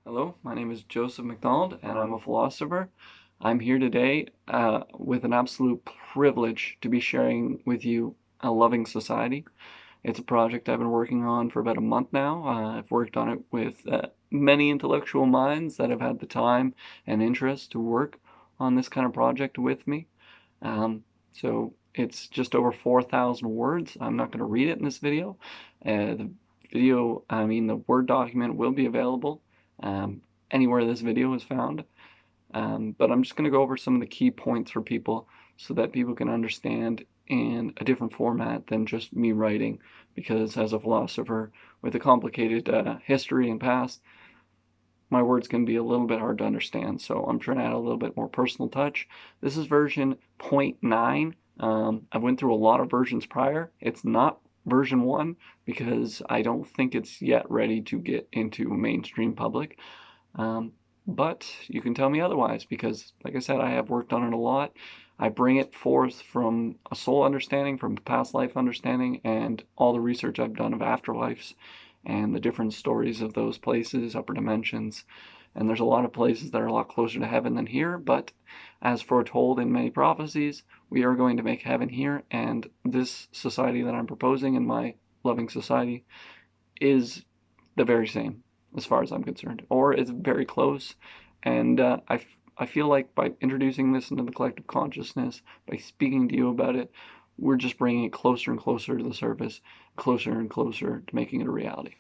Hello, my name is Joseph McDonald, and I'm a philosopher. I'm here today with an absolute privilege to be sharing with you A Loving Society. It's a project I've been working on for about a month now. I've worked on it with many intellectual minds that have had the time and interest to work on this kind of project with me. So it's just over 4,000 words. I'm not going to read it in this video. The Word document will be available um, anywhere this video is found. But I'm just going to go over some of the key points for people so that people can understand in a different format than just me writing. Because as a philosopher with a complicated history and past, my words can be a little bit hard to understand. So I'm trying to add a little bit more personal touch. This is version 0.9. I went through a lot of versions prior. It's not version 1 because I don't think it's yet ready to get into mainstream public. But you can tell me otherwise because, like I said, I have worked on it a lot. I bring it forth from a soul understanding, from past life understanding, and all the research I've done of afterlives and the different stories of those places, upper dimensions. And there's a lot of places that are a lot closer to heaven than here, but as foretold in many prophecies, we are going to make heaven here, and this society that I'm proposing in my loving society is the very same as far as I'm concerned, or it's very close. And I feel like by introducing this into the collective consciousness, by speaking to you about it, we're just bringing it closer and closer to the surface, closer and closer to making it a reality.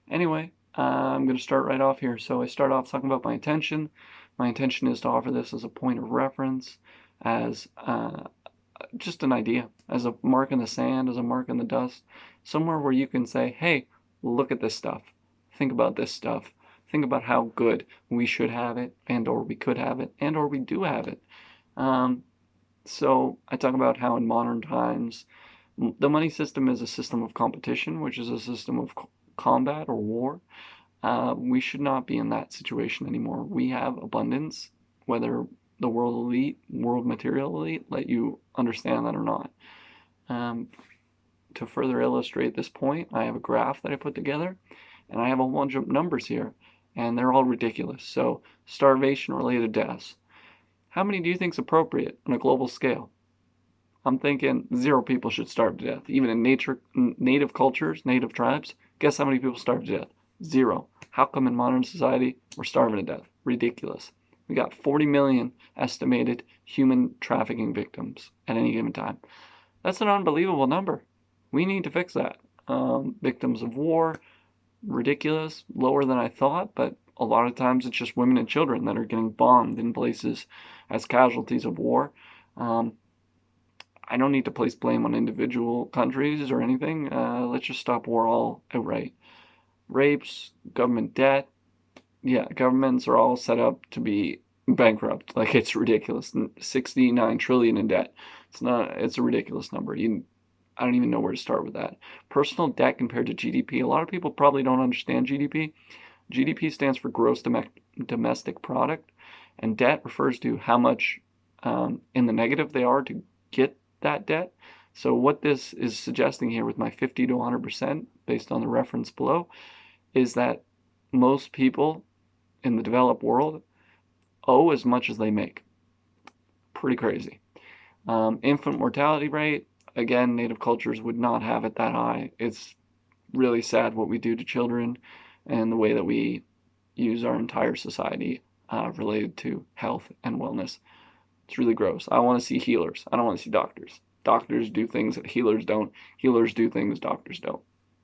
Anyway, I'm going to start right off here. So I start off talking about my intention. My intention is to offer this as a point of reference, as just an idea, as a mark in the sand, as a mark in the dust, somewhere where you can say, hey, look at this stuff. Think about this stuff. Think about how good we should have it, and or we could have it, and or we do have it. Um, so I talk about how in modern times, the money system is a system of competition, which is a system of combat or war. We should not be in that situation anymore. We have abundance, whether the world elite, world material elite, let you understand that or not. Um, to further illustrate this point, I have a graph that I put together, and I have a bunch of numbers here, and they're all ridiculous. So, starvation-related deaths. How many do you think is appropriate on a global scale? I'm thinking 0 people should starve to death. Even in native cultures, native tribes, guess how many people starve to death? 0. How come in modern society we're starving to death? Ridiculous. We got 40 million estimated human trafficking victims at any given time. That's an unbelievable number. We need to fix that. Victims of war, ridiculous, lower than I thought, but a lot of times it's just women and children that are getting bombed in places as casualties of war. Um, I don't need to place blame on individual countries or anything. Let's just stop war all outright. Rapes, government debt. Yeah, governments are all set up to be bankrupt. Like, it's ridiculous. 69 trillion in debt. It's a ridiculous number. I don't even know where to start with that. Personal debt compared to GDP. A lot of people probably don't understand GDP. GDP stands for gross domestic product, and debt refers to how much in the negative they are to get that debt. So what this is suggesting here with my 50 to 100% based on the reference below is that most people in the developed world owe as much as they make. Pretty crazy. Infant mortality rate, again, native cultures would not have it that high. It's really sad what we do to children and the way that we use our entire society related to health and wellness. It's really gross. I want to see healers. I don't want to see doctors. Doctors do things that healers don't. Healers do things doctors don't.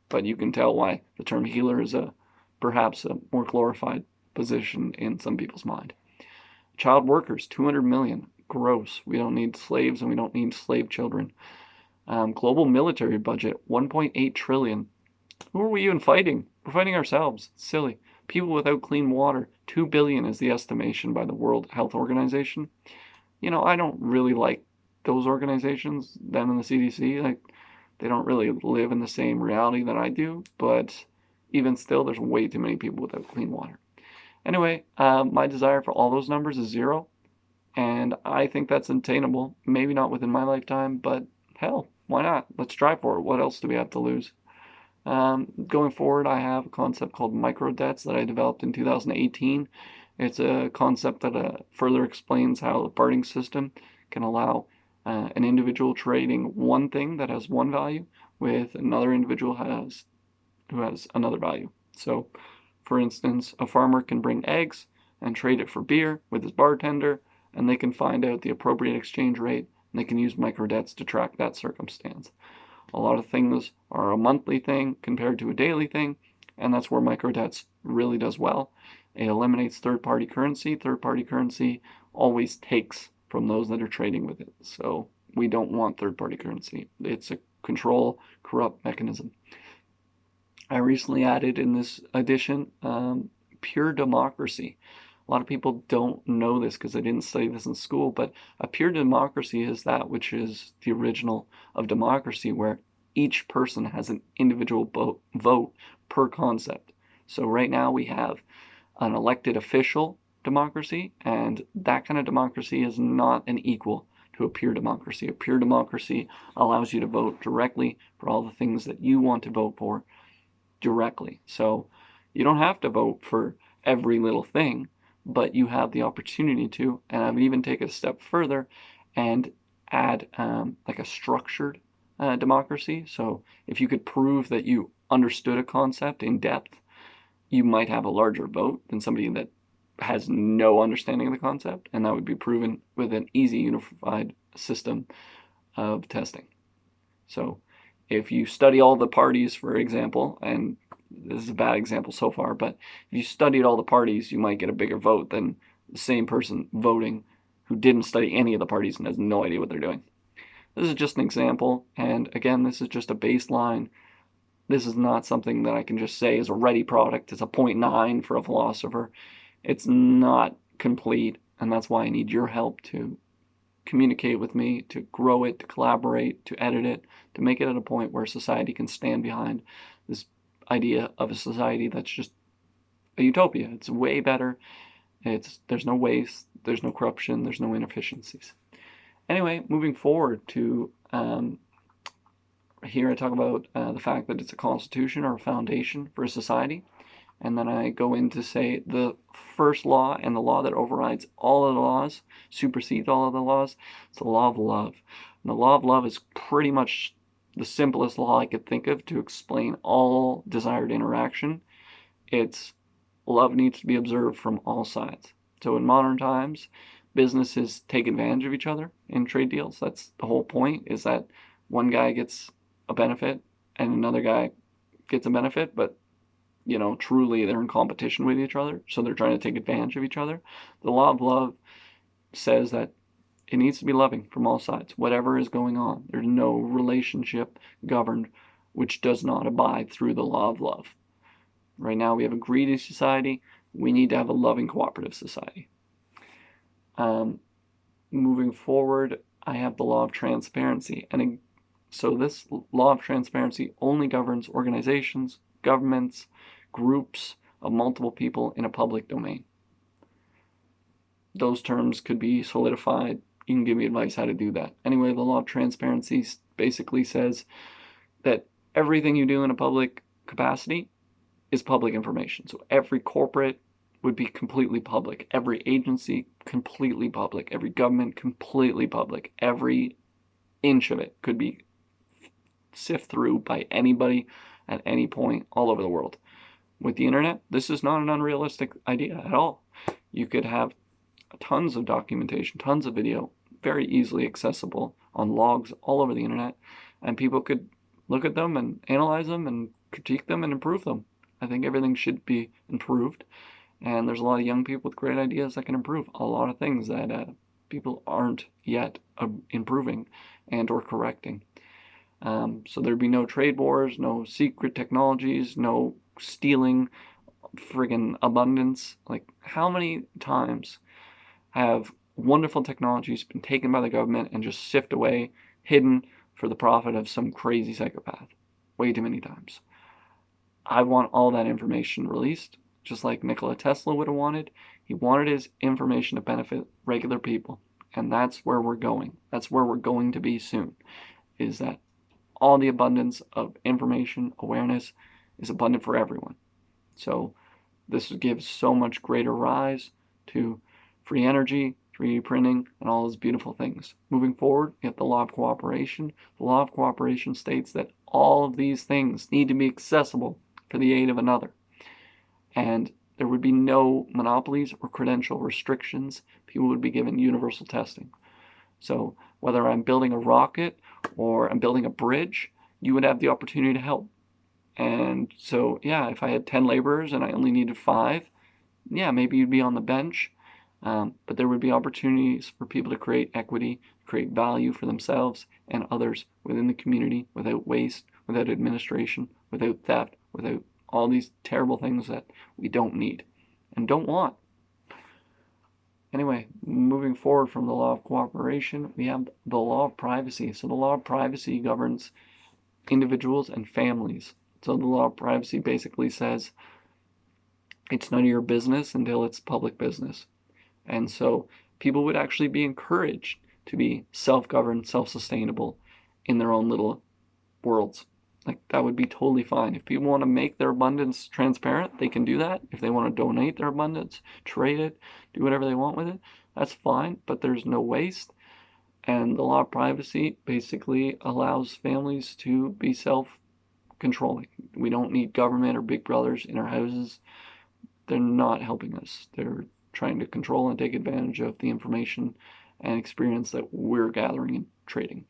But you can tell why the term healer is perhaps a more glorified position in some people's mind. Child workers, 200 million. Gross. We don't need slaves and we don't need slave children. Global military budget, 1.8 trillion. Who are we even fighting? We're fighting ourselves. It's silly. People without clean water, 2 billion is the estimation by the World Health Organization. You know, I don't really like those organizations, them and the CDC. Like, they don't really live in the same reality that I do, but even still, there's way too many people without clean water. Anyway, my desire for all those numbers is 0, and I think that's attainable. Maybe not within my lifetime, but hell, why not? Let's try for it. What else do we have to lose? Going forward, I have a concept called micro debts that I developed in 2018. It's a concept that further explains how the bartering system can allow an individual trading one thing that has one value with another individual who has another value. So, for instance, a farmer can bring eggs and trade it for beer with his bartender, and they can find out the appropriate exchange rate, and they can use micro debts to track that circumstance. A lot of things are a monthly thing compared to a daily thing, and that's where micro debts really does well. It eliminates third-party currency. Third-party currency always takes from those that are trading with it. So we don't want third-party currency. It's a control, corrupt mechanism. I recently added in this edition pure democracy. A lot of people don't know this because they didn't study this in school, but a pure democracy is that which is the original of democracy, where each person has an individual vote per concept. So right now we have an elected official democracy, and that kind of democracy is not an equal to a pure democracy. A pure democracy allows you to vote directly for all the things that you want to vote for directly. So you don't have to vote for every little thing, but you have the opportunity to. And I would even take it a step further and add like a structured democracy. So if you could prove that you understood a concept in depth, you might have a larger vote than somebody that has no understanding of the concept, and that would be proven with an easy unified system of testing. So if you study all the parties, for example, and this is a bad example so far, but if you studied all the parties, you might get a bigger vote than the same person voting who didn't study any of the parties and has no idea what they're doing. This is just an example, and again, this is just a baseline. This is not something that I can just say is a ready product. It's a 0.9 for a philosopher. It's not complete, and that's why I need your help to communicate with me, to grow it, to collaborate, to edit it, to make it at a point where society can stand behind this idea of a society that's just a utopia. It's way better. There's no waste, there's no corruption, there's no inefficiencies. Anyway, moving forward to here I talk about the fact that it's a constitution or a foundation for a society. And then I go in to say the first law and the law that overrides all of the laws, supersedes all of the laws, it's the law of love. And the law of love is pretty much the simplest law I could think of to explain all desired interaction. It's love needs to be observed from all sides. So in modern times, businesses take advantage of each other in trade deals. That's the whole point, is that one guy gets a benefit and another guy gets a benefit, but truly they're in competition with each other, so they're trying to take advantage of each other. The law of love says that it needs to be loving from all sides, whatever is going on. There's no relationship governed which does not abide through the law of love. Right now we have a greedy society. We need to have a loving, cooperative society. Moving forward, I have the law of transparency. And so this law of transparency only governs organizations, governments, groups of multiple people in a public domain. Those terms could be solidified. You can give me advice how to do that. Anyway, the law of transparency basically says that everything you do in a public capacity is public information. So every corporate would be completely public. Every agency, completely public. Every government, completely public. Every inch of it could be sifted through by anybody at any point all over the world. With the internet, this is not an unrealistic idea at all. You could have tons of documentation, tons of video, very easily accessible on logs all over the internet, and people could look at them and analyze them and critique them and improve them. I think everything should be improved, and there's a lot of young people with great ideas that can improve a lot of things that people aren't yet improving and or correcting. So there'd be no trade wars, no secret technologies, no stealing, friggin' abundance. Like, how many times have wonderful technologies been taken by the government and just sifted away, hidden for the profit of some crazy psychopath? Way too many times. I want all that information released, just like Nikola Tesla would have wanted. He wanted his information to benefit regular people, and that's where we're going. That's where we're going to be soon, is that all the abundance of information, awareness is abundant for everyone. So this gives so much greater rise to free energy, 3D printing, and all those beautiful things. Moving forward, we have the law of cooperation. The law of cooperation states that all of these things need to be accessible for the aid of another. And there would be no monopolies or credential restrictions. People would be given universal testing. So whether I'm building a rocket or I'm building a bridge, you would have the opportunity to help. And so, yeah, if I had 10 laborers and I only needed 5, yeah, maybe you'd be on the bench. But there would be opportunities for people to create equity, create value for themselves and others within the community without waste, without administration, without theft, without all these terrible things that we don't need and don't want. Anyway, moving forward from the law of cooperation, we have the law of privacy. So the law of privacy governs individuals and families. So the law of privacy basically says it's none of your business until it's public business. And so people would actually be encouraged to be self-governed, self-sustainable in their own little worlds. Like, that would be totally fine. If people want to make their abundance transparent, they can do that. If they want to donate their abundance, trade it, do whatever they want with it, that's fine, but there's no waste. And the law of privacy basically allows families to be self-controlling. We don't need government or big brothers in our houses. They're not helping us. They're trying to control and take advantage of the information and experience that we're gathering and trading.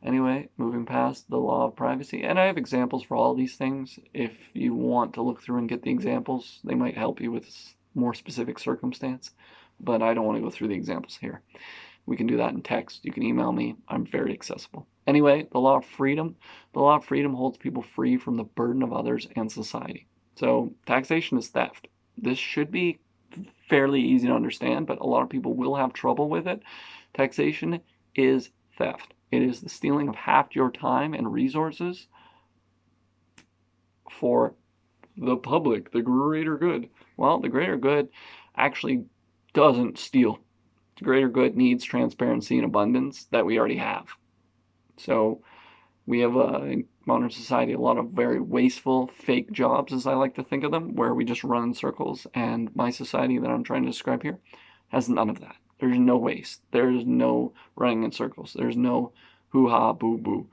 Anyway, moving past the law of privacy, and I have examples for all these things. If you want to look through and get the examples, they might help you with more specific circumstance, but I don't want to go through the examples here. We can do that in text. You can email me. I'm very accessible. Anyway, the law of freedom. The law of freedom holds people free from the burden of others and society. So taxation is theft. This should be fairly easy to understand, but a lot of people will have trouble with it. Taxation is theft. It is the stealing of half your time and resources for the public, the greater good. Well, the greater good actually doesn't steal. The greater good needs transparency and abundance that we already have. So we have in modern society a lot of very wasteful, fake jobs, as I like to think of them, where we just run in circles. And my society that I'm trying to describe here has none of that. There's no waste. There's no running in circles. There's no hoo-ha, boo-boo.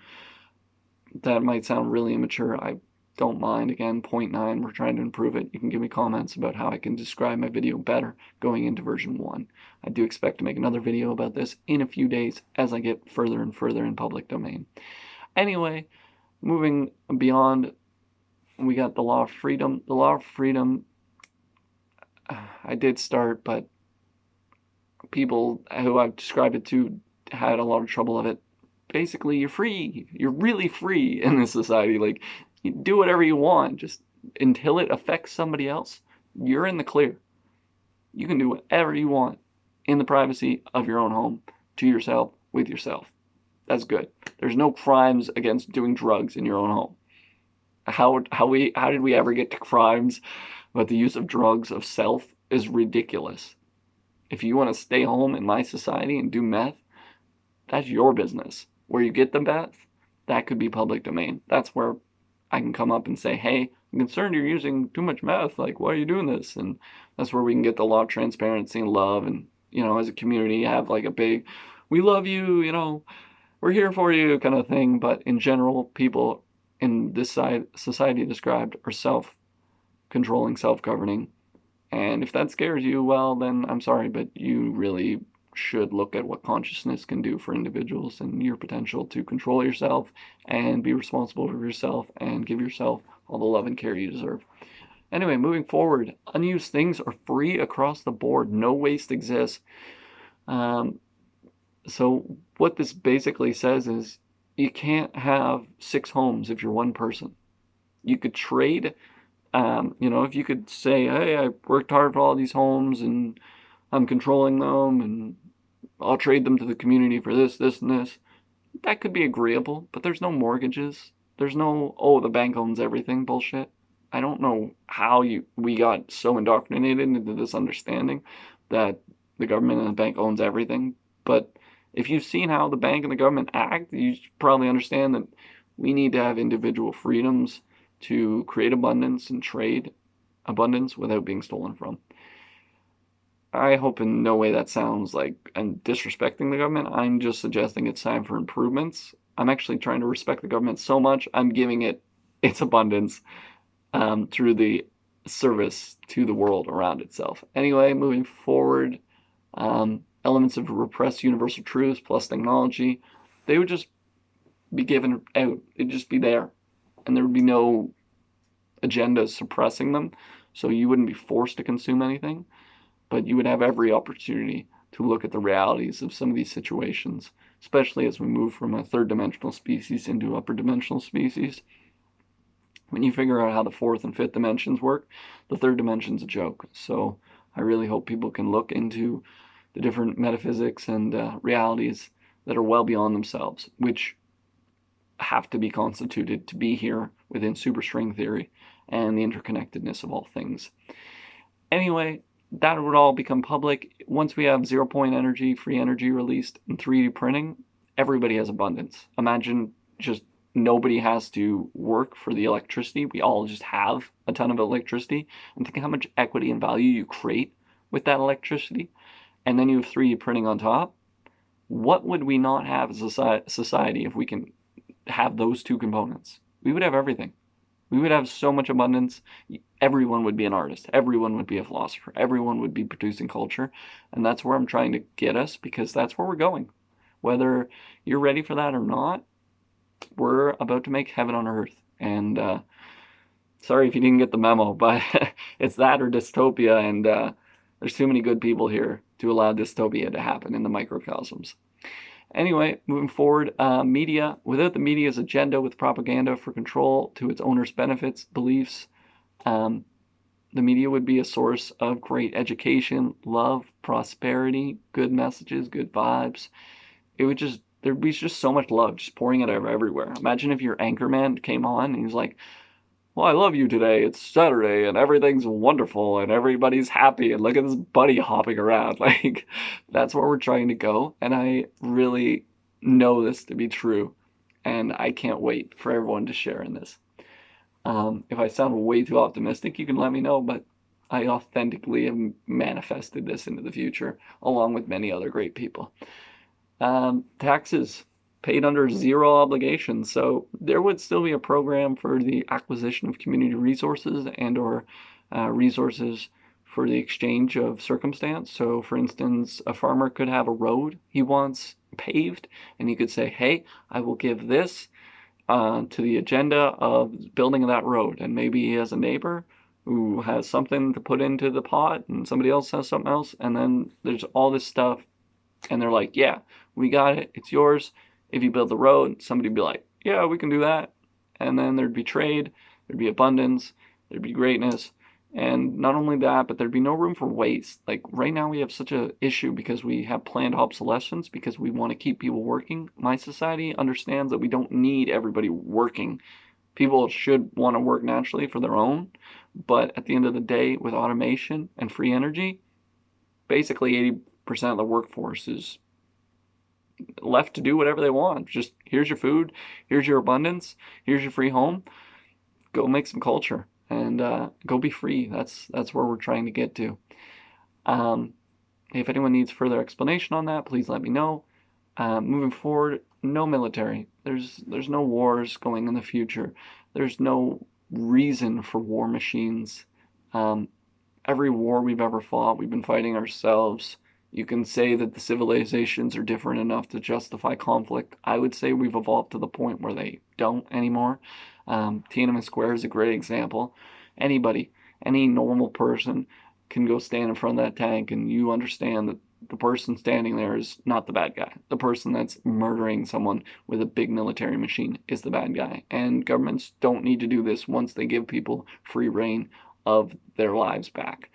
That might sound really immature. I don't mind. Again, 0.9, we're trying to improve it. You can give me comments about how I can describe my video better going into version 1. I do expect to make another video about this in a few days as I get further and further in public domain. Anyway, moving beyond, we got the law of freedom. The law of freedom, I did start, but people who I've described it to had a lot of trouble of it. Basically, you're free. You're really free in this society. Like, you do whatever you want. Just until it affects somebody else, you're in the clear. You can do whatever you want in the privacy of your own home, to yourself, with yourself. That's good. There's no crimes against doing drugs in your own home. How did we ever get to crimes about the use of drugs of self is ridiculous. If you want to stay home in my society and do meth, that's your business. Where you get the meth, that could be public domain. That's where I can come up and say, hey, I'm concerned you're using too much meth. Like, why are you doing this? And that's where we can get the law of transparency and love. And, you know, as a community, have like a big, we love you, you know, we're here for you kind of thing. But in general, people in this society described are self-controlling, self-governing. And if that scares you, well, then I'm sorry, but you really should look at what consciousness can do for individuals and your potential to control yourself and be responsible for yourself and give yourself all the love and care you deserve. Anyway, moving forward, unused things are free across the board. No waste exists. So what this basically says is you can't have 6 homes if you're one person. You could trade. You know, if you could say, hey, I worked hard for all these homes and I'm controlling them and I'll trade them to the community for this, this, and this, that could be agreeable, but there's no mortgages. There's no, oh, the bank owns everything bullshit. I don't know how we got so indoctrinated into this understanding that the government and the bank owns everything, but If you've seen how the bank and the government act, you probably understand that we need to have individual freedoms to create abundance and trade abundance without being stolen from. I hope in no way that sounds like I'm disrespecting the government. I'm just suggesting it's time for improvements. I'm actually trying to respect the government so much, I'm giving it its abundance through the service to the world around itself. Anyway, moving forward, elements of repressed universal truths plus technology, they would just be given out. They'd just be there. And there would be no agendas suppressing them. So you wouldn't be forced to consume anything, but you would have every opportunity to look at the realities of some of these situations, especially as we move from a third dimensional species into upper dimensional species. When you figure out how the fourth and fifth dimensions work, the third dimension's a joke. So I really hope people can look into the different metaphysics and realities that are well beyond themselves, which have to be constituted to be here within superstring theory and the interconnectedness of all things. Anyway, that would all become public. Once we have 0-point energy, free energy released in 3D printing, everybody has abundance. Imagine just nobody has to work for the electricity. We all just have a ton of electricity. And think how much equity and value you create with that electricity. And then you have 3D printing on top. What would we not have as a society if we can have those two components? We would have everything. We would have so much abundance. Everyone would be an artist. Everyone would be a philosopher. Everyone would be producing culture. And that's where I'm trying to get us, because that's where we're going. Whether you're ready for that or not, we're about to make heaven on earth. And sorry if you didn't get the memo, but it's that or dystopia. And there's too many good people here to allow dystopia to happen in the microcosms. Anyway, moving forward, media. Without the media's agenda with propaganda for control to its owners' benefits, beliefs, the media would be a source of great education, love, prosperity, good messages, good vibes. It would just, there'd be just so much love just pouring it out everywhere. Imagine if your anchorman came on and he's like, well, I love you today. It's Saturday and everything's wonderful and everybody's happy and look at this buddy hopping around. Like, that's where we're trying to go. And I really know this to be true. And I can't wait for everyone to share in this. If I sound way too optimistic, you can let me know, but I authentically have manifested this into the future along with many other great people. Taxes. Paid under zero obligations. So there would still be a program for the acquisition of community resources and or resources for the exchange of circumstance. So for instance, a farmer could have a road he wants paved and he could say, hey, I will give this to the agenda of building that road. And maybe he has a neighbor who has something to put into the pot and somebody else has something else. And then there's all this stuff and they're like, yeah, we got it. It's yours. If you build the road, somebody would be like, yeah, we can do that. And then there'd be trade, there'd be abundance, there'd be greatness. And not only that, but there'd be no room for waste. Like right now we have such an issue because we have planned obsolescence because we want to keep people working. My society understands that we don't need everybody working. People should want to work naturally for their own. But at the end of the day, with automation and free energy, basically 80% of the workforce is left to do whatever they want. Just here's your food, here's your abundance, here's your free home. Go make some culture and go be free. That's where we're trying to get to. If anyone needs further explanation on that, please let me know. Moving forward, no military. There's no wars going in the future. There's no reason for war machines. Every war we've ever fought, we've been fighting ourselves. You can say that the civilizations are different enough to justify conflict. I would say we've evolved to the point where they don't anymore. Tiananmen Square is a great example. Anybody, any normal person can go stand in front of that tank and you understand that the person standing there is not the bad guy. The person that's murdering someone with a big military machine is the bad guy. And governments don't need to do this once they give people free reign of their lives back.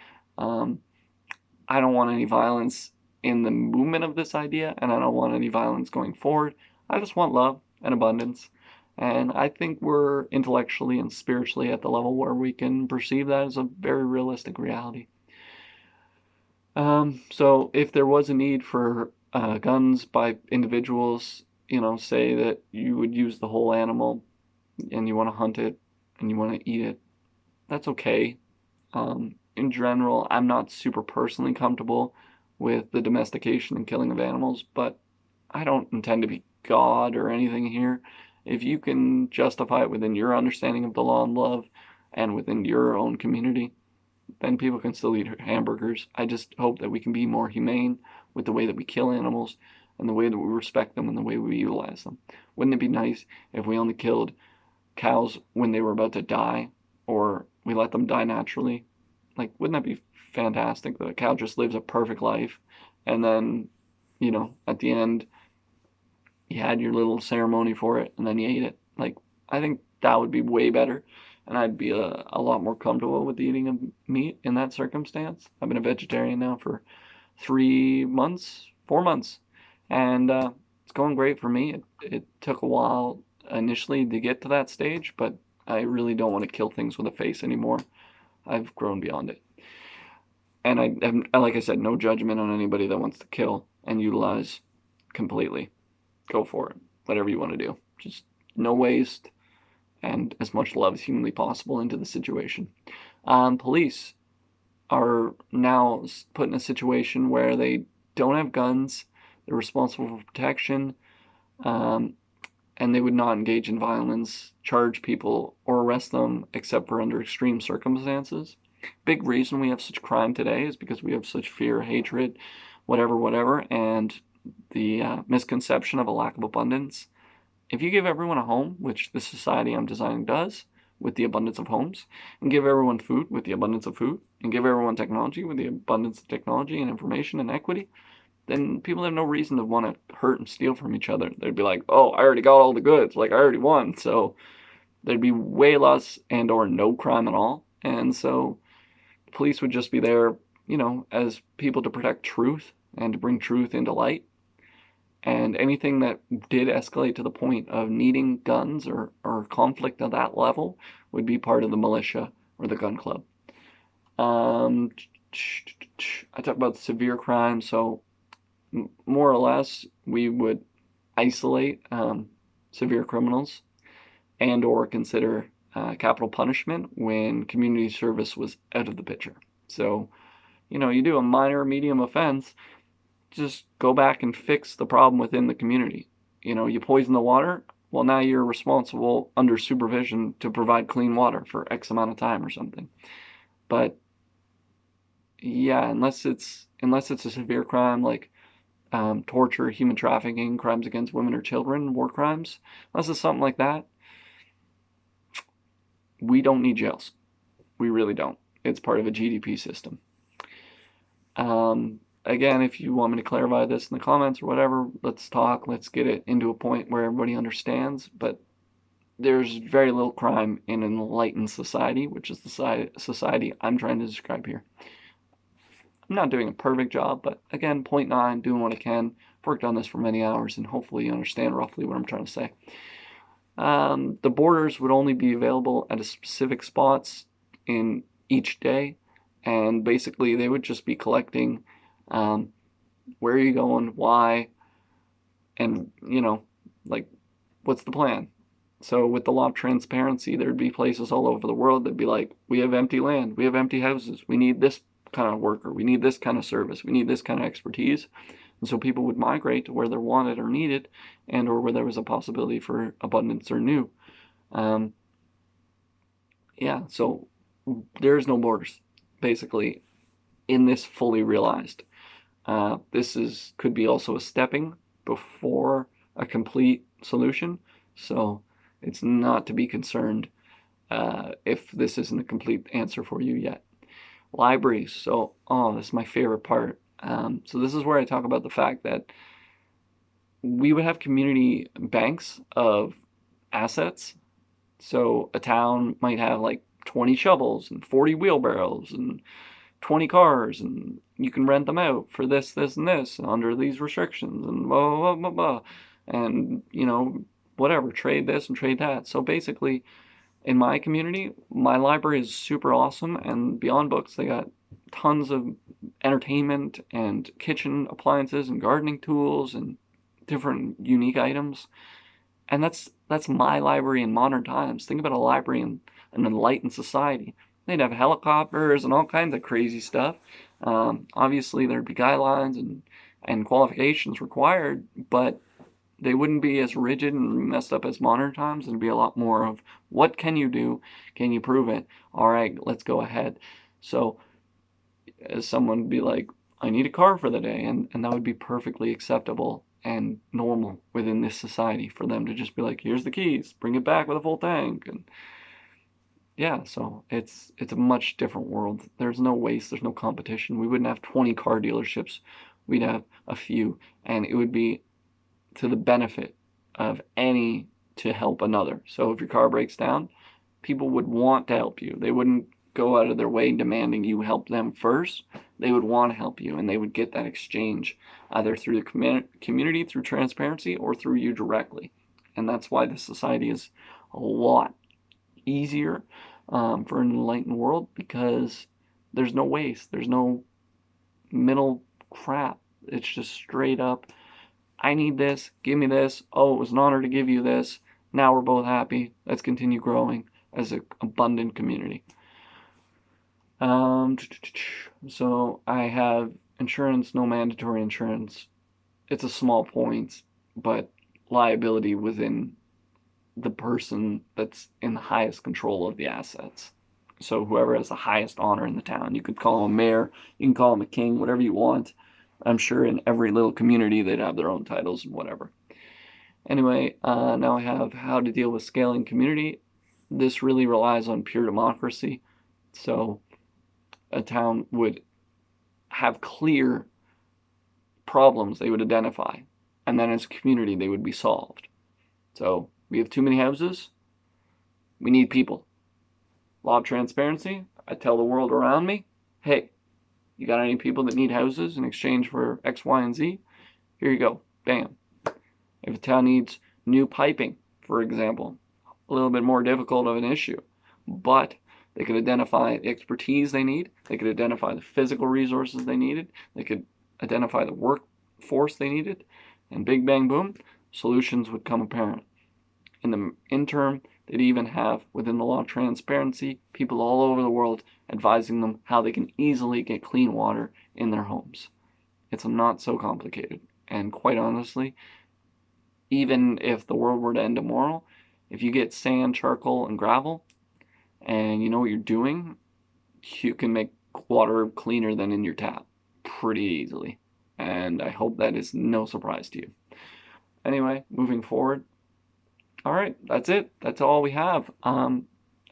I don't want any violence in the movement of this idea, and I don't want any violence going forward. I just want love and abundance. And I think we're intellectually and spiritually at the level where we can perceive that as a very realistic reality. So if there was a need for guns by individuals, say that you would use the whole animal and you want to hunt it and you want to eat it. That's okay. In general, I'm not super personally comfortable with the domestication and killing of animals, but I don't intend to be God or anything here. If you can justify it within your understanding of the law and love and within your own community, then people can still eat hamburgers. I just hope that we can be more humane with the way that we kill animals and the way that we respect them and the way we utilize them. Wouldn't it be nice if we only killed cows when they were about to die, or we let them die naturally? Like, wouldn't that be fantastic that a cow just lives a perfect life and then, at the end, you had your little ceremony for it and then you ate it? Like, I think that would be way better, and I'd be a lot more comfortable with the eating of meat in that circumstance. I've been a vegetarian now for 3 months, 4 months, and it's going great for me. It took a while initially to get to that stage, but I really don't want to kill things with a face anymore. I've grown beyond it. And like I said, no judgment on anybody that wants to kill and utilize completely. Go for it. Whatever you want to do. Just no waste and as much love as humanly possible into the situation. Police are now put in a situation where they don't have guns, they're responsible for protection, and they would not engage in violence, charge people, or arrest them except for under extreme circumstances. Big reason we have such crime today is because we have such fear, hatred, whatever, and the misconception of a lack of abundance. If you give everyone a home, which the society I'm designing does, with the abundance of homes, and give everyone food with the abundance of food, and give everyone technology with the abundance of technology and information and equity, then people have no reason to want to hurt and steal from each other. They'd be like, oh, I already got all the goods, like I already won. So there'd be way less and or no crime at all. And so police would just be there, as people to protect truth and to bring truth into light. And anything that did escalate to the point of needing guns or conflict at that level would be part of the militia or the gun club. I talked about severe crime, so more or less we would isolate severe criminals and or consider capital punishment when community service was out of the picture. So, you do a minor or medium offense, just go back and fix the problem within the community. You poison the water, well, now you're responsible under supervision to provide clean water for X amount of time or something. But yeah, unless it's a severe crime like torture, human trafficking, crimes against women or children, war crimes, unless it's something like that, we don't need jails. We really don't. It's part of a GDP system. Again, if you want me to clarify this in the comments or whatever, let's talk. Let's get it into a point where everybody understands. But there's very little crime in an enlightened society, which is the society I'm trying to describe here. I'm not doing a perfect job, but again, point 9, doing what I can. I've worked on this for many hours, and hopefully you understand roughly what I'm trying to say. The borders would only be available at a specific spots in each day, and basically they would just be collecting where are you going, why, and like, what's the plan? So with the law of transparency, there'd be places all over the world that'd be like, we have empty land, we have empty houses, we need this kind of worker, we need this kind of service, we need this kind of expertise. And so people would migrate to where they're wanted or needed, and or where there was a possibility for abundance or new. Yeah, so there's no borders, basically, in this fully realized. This could be also a stepping before a complete solution, so it's not to be concerned if this isn't a complete answer for you yet. Libraries. So, this is my favorite part. So this is where I talk about the fact that we would have community banks of assets. So a town might have like 20 shovels and 40 wheelbarrows and 20 cars, and you can rent them out for this, and this under these restrictions, and blah, blah, blah, blah, and whatever, trade this and trade that. So basically, in my community, my library is super awesome, and beyond books, they got tons of entertainment and kitchen appliances and gardening tools and different unique items. And that's my library in modern times. Think about a library in an enlightened society. They'd have helicopters and all kinds of crazy stuff. Obviously, there'd be guidelines and qualifications required, but they wouldn't be as rigid and messed up as modern times. There'd be a lot more of what can you do? Can you prove it? All right, let's go ahead. So as someone would be like, I need a car for the day, and that would be perfectly acceptable and normal within this society for them to just be like, here's the keys, bring it back with a full tank. And yeah, so it's a much different world. There's no waste, there's no competition. We wouldn't have 20 car dealerships. We'd have a few, and it would be to the benefit of any to help another. So if your car breaks down, people would want to help you. They wouldn't go out of their way demanding you help them first. They would want to help you, and they would get that exchange either through the community, through transparency, or through you directly. And that's why this society is a lot easier for an enlightened world, because there's no waste. There's no middle crap. It's just straight up, I need this, give me this. Oh, it was an honor to give you this. Now we're both happy. Let's continue growing as an abundant community. So I have insurance, no mandatory insurance. It's a small point, but liability within the person that's in the highest control of the assets. So whoever has the highest honor in the town, you could call him a mayor, you can call him a king, whatever you want. I'm sure in every little community they'd have their own titles and whatever. Anyway, now I have how to deal with scaling community. This really relies on pure democracy. So a town would have clear problems they would identify, and then as a community they would be solved. So we have too many houses, we need people. Law of transparency, I tell the world around me, hey, you got any people that need houses in exchange for X, Y, and Z? Here you go, bam. If a town needs new piping, for example, a little bit more difficult of an issue, but they could identify the expertise they need, they could identify the physical resources they needed, they could identify the workforce they needed, and big bang boom, solutions would come apparent. In the interim, they'd even have, within the law of transparency, people all over the world advising them how they can easily get clean water in their homes. It's not so complicated. And quite honestly, even if the world were to end tomorrow, if you get sand, charcoal, and gravel, and you know what you're doing, you can make water cleaner than in your tap pretty easily. And I hope that is no surprise to you. Anyway, moving forward. All right, that's it. That's all we have.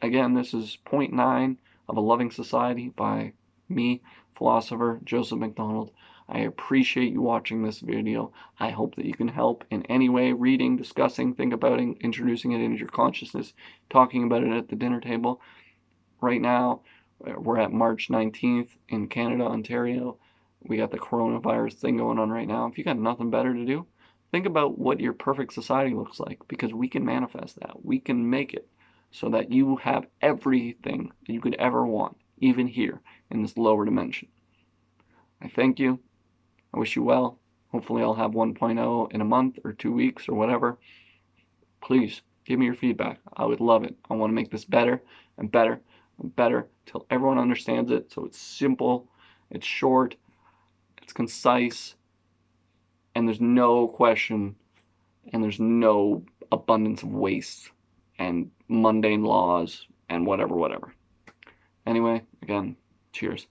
Again, this is point 9 of A Loving Society by me, philosopher Joseph McDonald. I appreciate you watching this video. I hope that you can help in any way, reading, discussing, think about it, introducing it into your consciousness, talking about it at the dinner table. Right now, we're at March 19th in Canada, Ontario. We got the coronavirus thing going on right now. If you got nothing better to do, think about what your perfect society looks like, because we can manifest that. We can make it so that you have everything that you could ever want, even here in this lower dimension. I thank you. I wish you well. Hopefully I'll have 1.0 in a month or 2 weeks or whatever. Please give me your feedback. I would love it. I want to make this better and better and better till everyone understands it. So it's simple, it's short, it's concise, and there's no question, and there's no abundance of waste and mundane laws and whatever. Anyway, again, cheers.